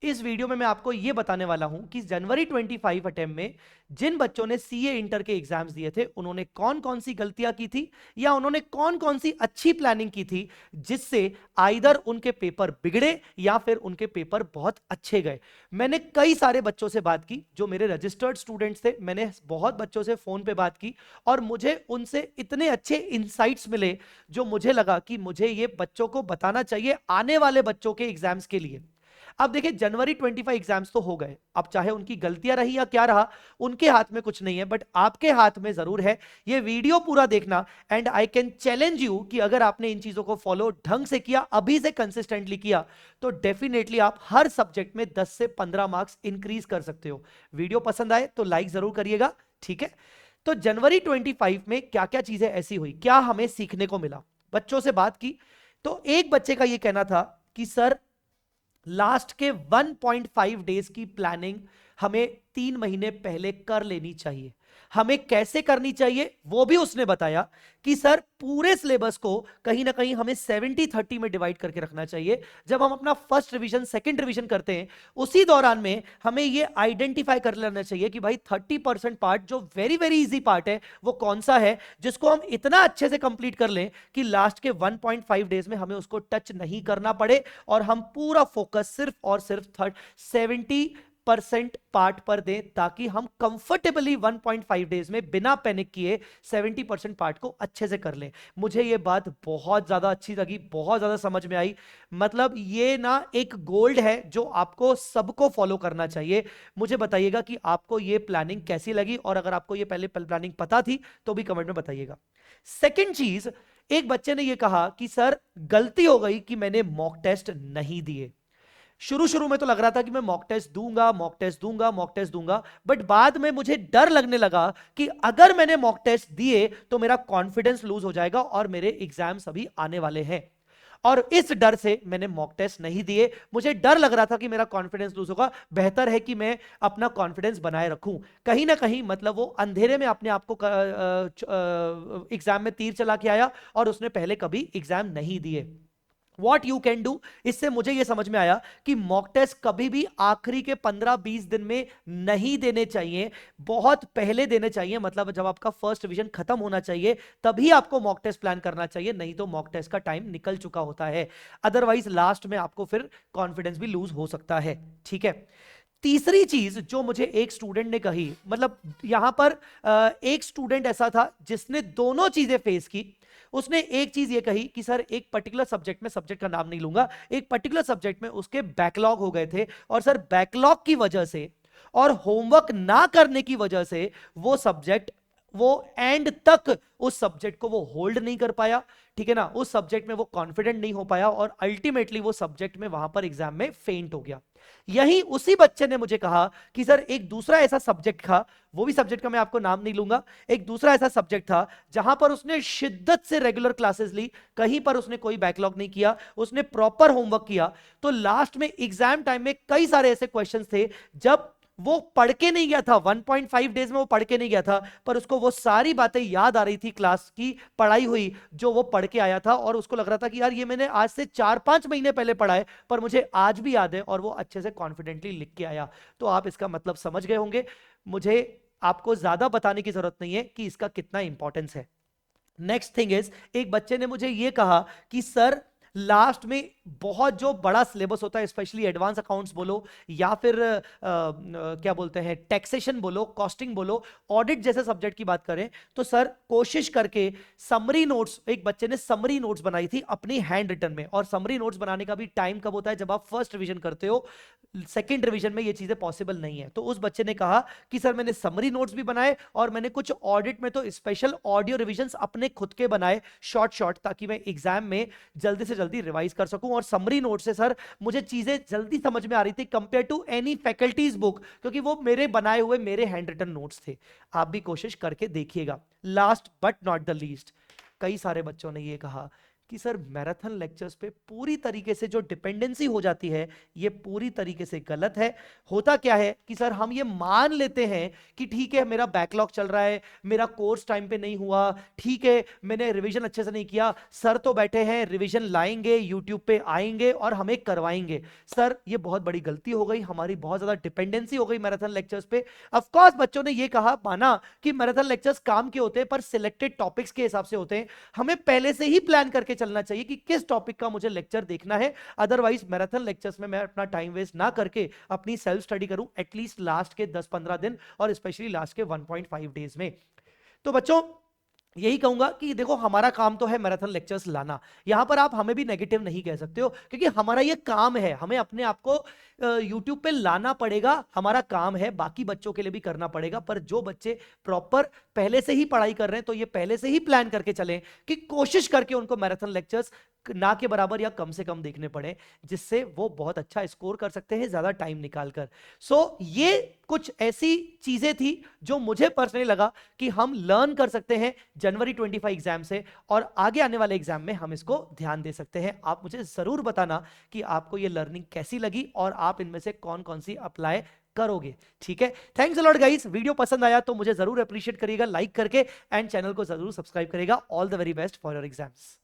इस वीडियो में मैं आपको यह बताने वाला हूं कि जनवरी 25 अटेम्प्ट में जिन बच्चों ने सीए इंटर के एग्जाम्स दिए थे उन्होंने कौन कौन सी गलतियां की थी या उन्होंने कौन कौन सी अच्छी प्लानिंग की थी जिससे आइदर उनके पेपर बिगड़े या फिर उनके पेपर बहुत अच्छे गए। मैंने कई सारे बच्चों से बात की जो मेरे रजिस्टर्ड स्टूडेंट्स थे, मैंने बहुत बच्चों से फोन पे बात की और मुझे उनसे इतने अच्छे इंसाइट्स मिले जो मुझे लगा कि मुझे ये बच्चों को बताना चाहिए आने वाले बच्चों के एग्जाम्स के लिए। अब देखिए, जनवरी 25 एग्जाम्स तो हो गए, अब चाहे उनकी गलतियां रही या क्या रहा उनके हाथ में कुछ नहीं है, बट आपके हाथ में जरूर है। ये वीडियो पूरा देखना and I can challenge you कि अगर आपने इन चीजों को फॉलो ढंग से किया, अभी से कंसिस्टेंटली किया, तो डेफिनेटली आप हर सब्जेक्ट में 10 से 15 मार्क्स इंक्रीज कर सकते हो। वीडियो पसंद आए तो लाइक जरूर करिएगा, ठीक है। तो जनवरी 25 में क्या क्या चीजें ऐसी हुई, क्या हमें सीखने को मिला, बच्चों से बात की तो एक बच्चे का यह कहना था कि सर लास्ट के 1.5 डेज की प्लानिंग हमें 3 महीने पहले कर लेनी चाहिए। हमें कैसे करनी चाहिए वो भी उसने बताया कि सर पूरे सिलेबस को कहीं ना कहीं हमें 70-30 में डिवाइड करके रखना चाहिए। जब हम अपना फर्स्ट रिवीजन सेकंड रिवीजन करते हैं उसी दौरान में हमें ये आइडेंटिफाई कर लेना चाहिए कि भाई 30% पार्ट जो वेरी वेरी इजी पार्ट है वो कौन सा है जिसको हम इतना अच्छे से कंप्लीट कर लें कि लास्ट के 1.5 डेज में हमें उसको टच नहीं करना पड़े और हम पूरा फोकस सिर्फ और सिर्फ 70% पार्ट पर दें ताकि हम कंफर्टेबली 1.5 डेज में बिना पैनिक किए 70% पार्ट को अच्छे से कर लें। मुझे यह बात बहुत ज्यादा अच्छी लगी, बहुत ज्यादा समझ में आई। मतलब ये ना एक गोल्ड है जो आपको सबको फॉलो करना चाहिए। मुझे बताइएगा कि आपको यह प्लानिंग कैसी लगी और अगर आपको यह पहले प्लानिंग पता थी तो भी कमेंट में बताइएगा। सेकेंड चीज, एक बच्चे ने यह कहा कि सर गलती हो गई कि मैंने मॉक टेस्ट नहीं दिए। शुरू शुरू में तो लग रहा था कि मैं मॉक टेस्ट दूंगा, मॉक टेस्ट दूंगा, मॉक टेस्ट दूंगा, बट बाद में मुझे डर लगने लगा कि अगर मैंने मॉक टेस्ट दिए तो मेरा कॉन्फिडेंस लूज हो जाएगा और मेरे एग्जाम्स अभी आने वाले हैं। और इस डर से मैंने मॉक टेस्ट नहीं दिए। मुझे डर लग रहा था कि मेरा कॉन्फिडेंस लूज होगा, बेहतर है कि मैं अपना कॉन्फिडेंस बनाए रखूं। कहीं ना कहीं मतलब वो अंधेरे में अपने आप को एग्जाम में तीर चला के आया और उसने पहले कभी एग्जाम नहीं दिए। वॉट यू कैन डू, इससे मुझे यह समझ में आया कि मॉक टेस्ट कभी भी आखिरी के 15-20 दिन में नहीं देने चाहिए, बहुत पहले देने चाहिए। मतलब जब आपका फर्स्ट रिवीजन खत्म होना चाहिए तभी आपको मॉक टेस्ट प्लान करना चाहिए, नहीं तो मॉक टेस्ट का टाइम निकल चुका होता है। अदरवाइज लास्ट में आपको फिर कॉन्फिडेंस भी लूज हो सकता है, ठीक है। तीसरी चीज जो मुझे एक स्टूडेंट ने कही, मतलब यहां पर एक स्टूडेंट ऐसा था जिसने दोनों चीजें फेस की। उसने एक चीज ये कही कि सर एक पर्टिकुलर सब्जेक्ट में, सब्जेक्ट का नाम नहीं लूंगा, एक पर्टिकुलर सब्जेक्ट में उसके बैकलॉग हो गए थे और सर बैकलॉग की वजह से और होमवर्क ना करने की वजह से वो सब्जेक्ट, वो एंड तक उस सब्जेक्ट को वो होल्ड नहीं कर पाया, ठीक है ना। उस सब्जेक्ट में वो कॉन्फिडेंट नहीं हो पाया और अल्टीमेटली वो सब्जेक्ट में वहां पर एग्जाम में फेंट हो गया। यही उसी बच्चे ने मुझे कहा कि सर एक दूसरा ऐसा सब्जेक्ट था, वो भी सब्जेक्ट का मैं आपको नाम नहीं लूंगा, एक दूसरा ऐसा सब्जेक्ट था जहां पर उसने शिद्दत से रेगुलर क्लासेस ली, कहीं पर उसने कोई बैकलॉग नहीं किया, उसने प्रॉपर होमवर्क किया। तो लास्ट में एग्जाम टाइम में कई सारे ऐसे क्वेश्चंस थे जब वो पढ़ के नहीं गया था, 1.5 डेज में वो पढ़ के नहीं गया था, पर उसको वो सारी बातें याद आ रही थी क्लास की पढ़ाई हुई जो वो पढ़ के आया था और उसको लग रहा था कि यार ये मैंने आज से 4-5 महीने पहले पढ़ा है पर मुझे आज भी याद है, और वो अच्छे से कॉन्फिडेंटली लिख के आया। तो आप इसका मतलब समझ गए होंगे। मुझे आपको ज्यादा बताने की जरूरत नहीं है कि इसका कितना इंपॉर्टेंस है। नेक्स्ट थिंग इज, एक बच्चे ने मुझे यह कहा कि सर लास्ट में बहुत जो बड़ा सिलेबस होता है, स्पेशली एडवांस अकाउंट्स बोलो या फिर क्या बोलते हैं टैक्सेशन बोलो, कॉस्टिंग बोलो, ऑडिट जैसे सब्जेक्ट की बात करें तो सर कोशिश करके समरी नोट्स, एक बच्चे ने समरी नोट्स बनाई थी अपनी हैंड रिटन में, और समरी नोट्स बनाने का भी टाइम कब होता है, जब आप फर्स्ट रिवीजन करते हो। सेकेंड रिवीजन में ये चीजें पॉसिबल नहीं है। तो उस बच्चे ने कहा कि सर मैंने समरी नोट्स भी बनाए और मैंने कुछ ऑडिट में तो स्पेशल ऑडियो रिविजन्स अपने खुद के बनाए शॉर्ट शॉर्ट, ताकि मैं एग्जाम में जल्दी से जल्दी रिवाइज कर सकूं। और समरी नोट से सर मुझे चीजें जल्दी समझ में आ रही थी compare to any faculties book, क्योंकि वो मेरे बनाए हुए मेरे हैंड रिटन नोट्स थे। आप भी कोशिश करके देखिएगा। Last but not the least, कई सारे बच्चों ने ये कहा कि सर मैराथन लेक्चर्स पे पूरी तरीके से जो डिपेंडेंसी हो जाती है ये पूरी तरीके से गलत है। होता क्या है कि सर हम ये मान लेते हैं कि ठीक है मेरा बैकलॉग चल रहा है, मेरा कोर्स टाइम पे नहीं हुआ, ठीक है मैंने रिवीजन अच्छे से नहीं किया, सर तो बैठे हैं रिवीजन लाएंगे, यूट्यूब पे आएंगे और हमें करवाएंगे। सर ये बहुत बड़ी गलती हो गई, हमारी बहुत ज्यादा डिपेंडेंसी हो गई मैराथन लेक्चर्स पे। ऑफ कोर्स बच्चों ने ये कहा, माना कि मैराथन लेक्चर्स काम के होते हैं पर सिलेक्टेड टॉपिक्स के हिसाब से होते हैं। हमें पहले से ही प्लान करके चलना चाहिए कि किस टॉपिक का मुझे लेक्चर देखना है, अदरवाइज मैराथन लेक्चर्स में मैं अपना टाइम वेस्ट ना करके अपनी सेल्फ स्टडी करूं एटलीस्ट लास्ट के 10-15 दिन और स्पेशली लास्ट के 1.5 डेज में। तो बच्चों यही कहूंगा कि देखो हमारा काम तो है मैराथन लेक्चर्स लाना, यहां पर आप हमें भी नेगेटिव नहीं कह सकते हो क्योंकि हमारा ये काम है, हमें अपने आप को यूट्यूब पे लाना पड़ेगा, हमारा काम है, बाकी बच्चों के लिए भी करना पड़ेगा। पर जो बच्चे प्रॉपर पहले से ही पढ़ाई कर रहे हैं तो ये पहले से ही प्लान करके चलें कि कोशिश करके उनको मैराथन लेक्चर्स ना के बराबर या कम से कम देखने पड़े, जिससे वो बहुत अच्छा स्कोर कर सकते हैं ज्यादा टाइम निकालकर। सो ये कुछ ऐसी चीजें थी जो मुझे पर्सनली लगा कि हम लर्न कर सकते हैं जनवरी 25 एग्जाम से, और आगे आने वाले एग्जाम में हम इसको ध्यान दे सकते हैं। आप मुझे जरूर बताना कि आपको ये लर्निंग कैसी लगी और आप इनमें से कौन कौन सी अप्लाई करोगे। ठीक है, thanks a lot guys. Video पसंद आया तो मुझे जरूर अप्रिशिएट करिएगा लाइक करके, एंड चैनल को जरूर सब्सक्राइब करिएगा। All the very best for your exams.